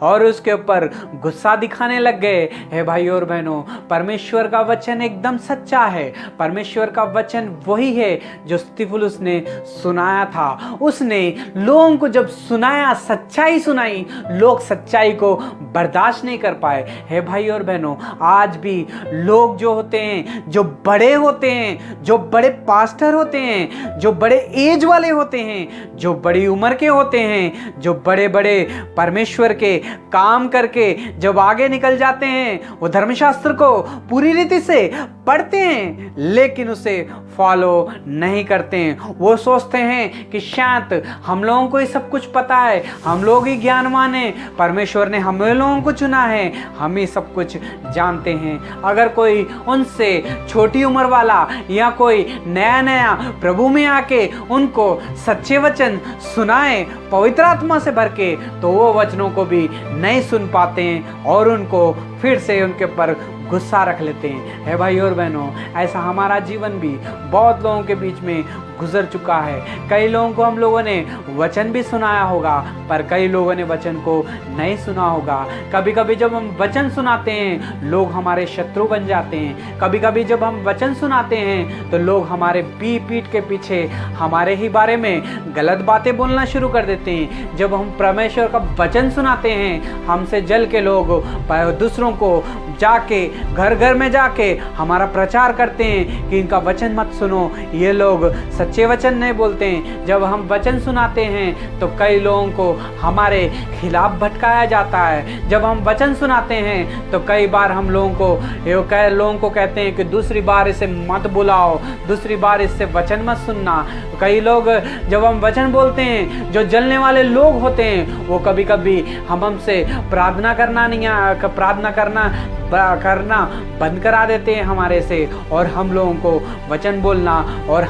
और उसके ऊपर गुस्सा दिखाने लग गए। हे भाई और बहनों, परमेश्वर का वचन एकदम सच्चा है। परमेश्वर का वचन वही है जो स्तिफनुस ने सुनाया था। उसने लोगों को जब सुनाया, सच्चाई सुनाई, लोग सच्चाई को बर्दाश्त नहीं कर पाए। हे भाई और बहनों, आज भी लोग जो होते हैं, जो बड़े होते हैं, जो बड़े पास्टर होते हैं, जो बड़े एज वाले होते हैं, जो बड़ी उम्र के होते हैं, जो बड़े बड़े परमेश्वर के काम करके जब आगे निकल जाते हैं, वो धर्मशास्त्र को पूरी रीति से पढ़ते हैं लेकिन उसे फॉलो नहीं करते हैं। वो सोचते हैं कि शायद हम लोगों को ये सब कुछ पता है, हम लोग ही ज्ञानवान हैं, परमेश्वर ने हम लोगों को चुना है, हम ही सब कुछ जानते हैं। अगर कोई उनसे छोटी उम्र वाला या कोई नया नया प्रभु में आके उनको सच्चे वचन सुनाए पवित्र आत्मा से भर के, तो वो वचनों को भी नहीं सुन पाते हैं और उनको फिर से उनके ऊपर गुस्सा रख लेते हैं। हे भाई और बहनों, ऐसा हमारा जीवन भी बहुत लोगों के बीच में गुजर चुका है। कई लोगों को हम लोगों ने वचन भी सुनाया होगा, पर कई लोगों ने वचन को नहीं सुना होगा। कभी कभी जब हम वचन सुनाते हैं, लोग हमारे शत्रु बन जाते हैं। कभी कभी जब हम वचन सुनाते हैं तो लोग हमारे पीठ के पीछे हमारे ही बारे में गलत बातें बोलना शुरू कर देते हैं। जब हम परमेश्वर का वचन सुनाते हैं, हमसे जल के लोग दूसरों को जाके घर घर में जाके हमारा प्रचार करते हैं कि इनका वचन मत सुनो, ये लोग सच्चे वचन नहीं बोलते हैं। जब हम वचन सुनाते हैं तो कई लोगों को हमारे खिलाफ भटकाया जाता है। जब हम वचन सुनाते हैं तो कई बार हम लोगों को कहते हैं कि दूसरी बार इसे मत बुलाओ, दूसरी बार इससे वचन मत सुनना। कई लोग जब हम वचन बोलते हैं, जो जलने वाले लोग होते हैं, वो कभी कभी हमसे प्रार्थना करना बंद करा देते हैं हमारे से, और हम लोगों को वचन बोलना और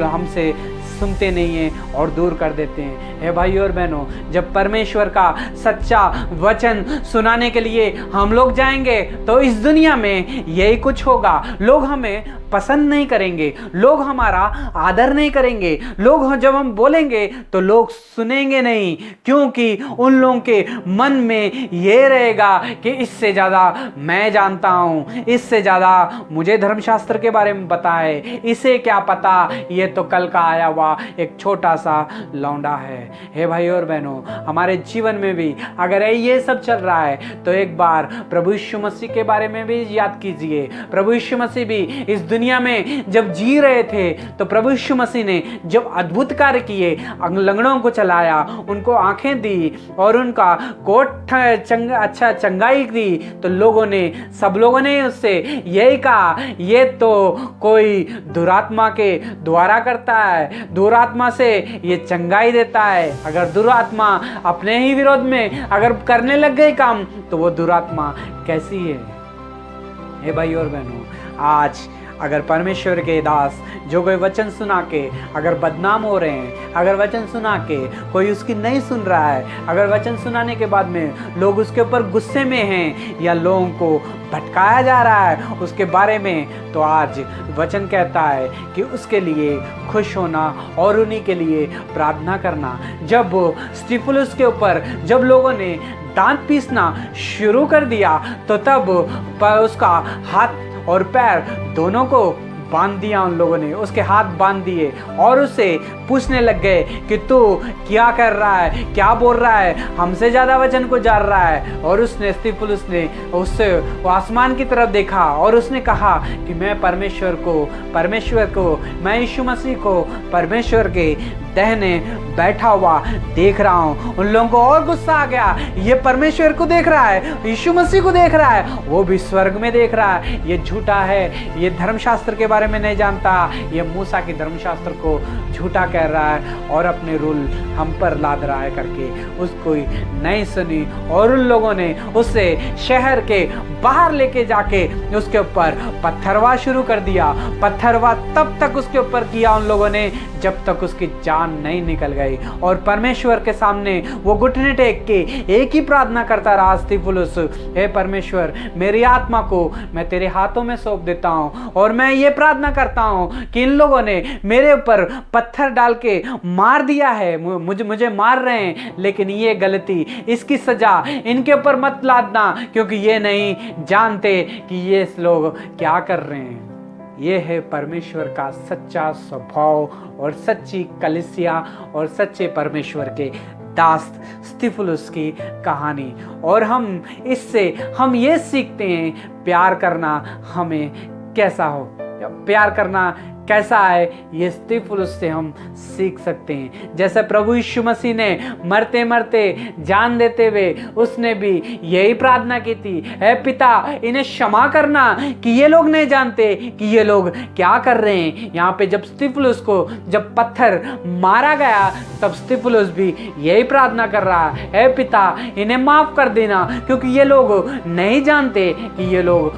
हमसे सुनते नहीं हैं और दूर कर देते हैं। हे भाई और बहनों, जब परमेश्वर का सच्चा वचन सुनाने के लिए हम लोग जाएंगे तो इस दुनिया में यही कुछ होगा। लोग हमें पसंद नहीं करेंगे, लोग हमारा आदर नहीं करेंगे। लोग जब हम बोलेंगे तो लोग सुनेंगे नहीं, क्योंकि उन लोगों के मन में ये रहेगा कि इससे ज़्यादा मैं जानता हूँ, इससे ज़्यादा मुझे धर्मशास्त्र के बारे में पता है, इसे क्या पता, ये तो कल का आया हुआ एक छोटा सा लौंडा है। हे भाई और बहनों, हमारे जीवन में भी अगर ये सब चल रहा है तो एक बार प्रभु यीशु मसीह के बारे में भी याद कीजिए। प्रभु यीशु मसीह भी इस दुनिया में जब जी रहे थे तो प्रभु यीशु मसीह ने जब अद्भुत कार्य किए, लंगड़ों को चलाया, उनको आंखें दी और उनका कोट चंगाई दी, तो सब लोगों ने उससे यही कहा, ये तो कोई दुरात्मा के द्वारा करता है, दुरात्मा से ये चंगाई देता है। अगर दुरात्मा अपने ही विरोध में अगर करने लग गए काम, तो वो दुरात्मा कैसी है? हे भाई और बहनों, आज अगर परमेश्वर के दास जो कोई वचन सुना के अगर बदनाम हो रहे हैं, अगर वचन सुना के कोई उसकी नहीं सुन रहा है, अगर वचन सुनाने के बाद में लोग उसके ऊपर गुस्से में हैं या लोगों को भटकाया जा रहा है उसके बारे में, तो आज वचन कहता है कि उसके लिए खुश होना और उन्हीं के लिए प्रार्थना करना। जब स्तिफनुस के ऊपर जब लोगों ने दांत पीसना शुरू कर दिया, तो तब उसका हाथ और पैर दोनों को बांध दिया। उन लोगों ने उसके हाथ बांध दिए और उससे पूछने लग गए कि तू क्या कर रहा है, क्या बोल रहा है, हमसे ज़्यादा वचन को जान रहा है। और स्तिफनुस ने उससे वो आसमान की तरफ देखा और उसने कहा कि मैं परमेश्वर को मैं यीशु मसीह को परमेश्वर के दाहिने बैठा हुआ देख रहा हूँ। उन लोगों को और गुस्सा आ गया, ये परमेश्वर को देख रहा है, यीशु मसीह को देख रहा है, वो भी स्वर्ग में देख रहा है, ये झूठा है, ये धर्मशास्त्र के बारे में नहीं जानता, ये मूसा के धर्मशास्त्र को झूठा कह रहा है और अपने रूल हम पर लाद रहा है करके उसको नहीं सुनी। और उन लोगों ने उससे शहर के बाहर लेके जाके उसके ऊपर पत्थरवा शुरू कर दिया। पत्थरवा तब तक उसके ऊपर किया उन लोगों ने जब तक उसकी जान जान नहीं निकल गई। और परमेश्वर के सामने वो घुटने टेक के एक ही प्रार्थना करता रहा स्तिफनुस, हे परमेश्वर, मेरी आत्मा को मैं तेरे हाथों में सौंप देता हूँ और मैं ये प्रार्थना करता हूँ कि इन लोगों ने मेरे ऊपर पत्थर डाल के मार दिया है, मुझे मार रहे हैं, लेकिन ये गलती, इसकी सजा इनके ऊपर मत लादना, क्योंकि ये नहीं जानते कि ये लोग क्या कर रहे हैं। ये है परमेश्वर का सच्चा स्वभाव और सच्ची कलीसिया और सच्चे परमेश्वर के दास स्तिफनुस की कहानी। और हम इससे हम ये सीखते हैं प्यार करना हमें कैसा हो, प्यार करना कैसा है, ये स्तिफनुस से हम सीख सकते हैं। जैसे प्रभु यीशु मसीह ने मरते मरते जान देते हुए उसने भी यही प्रार्थना की थी, हे पिता, इन्हें क्षमा करना कि ये लोग नहीं जानते कि ये लोग क्या कर रहे हैं। यहाँ पे जब स्तिफनुस को जब पत्थर मारा गया तब स्तिफनुस भी यही प्रार्थना कर रहा है, हे पिता, इन्हें माफ कर देना, क्योंकि ये लोग नहीं जानते कि ये लोग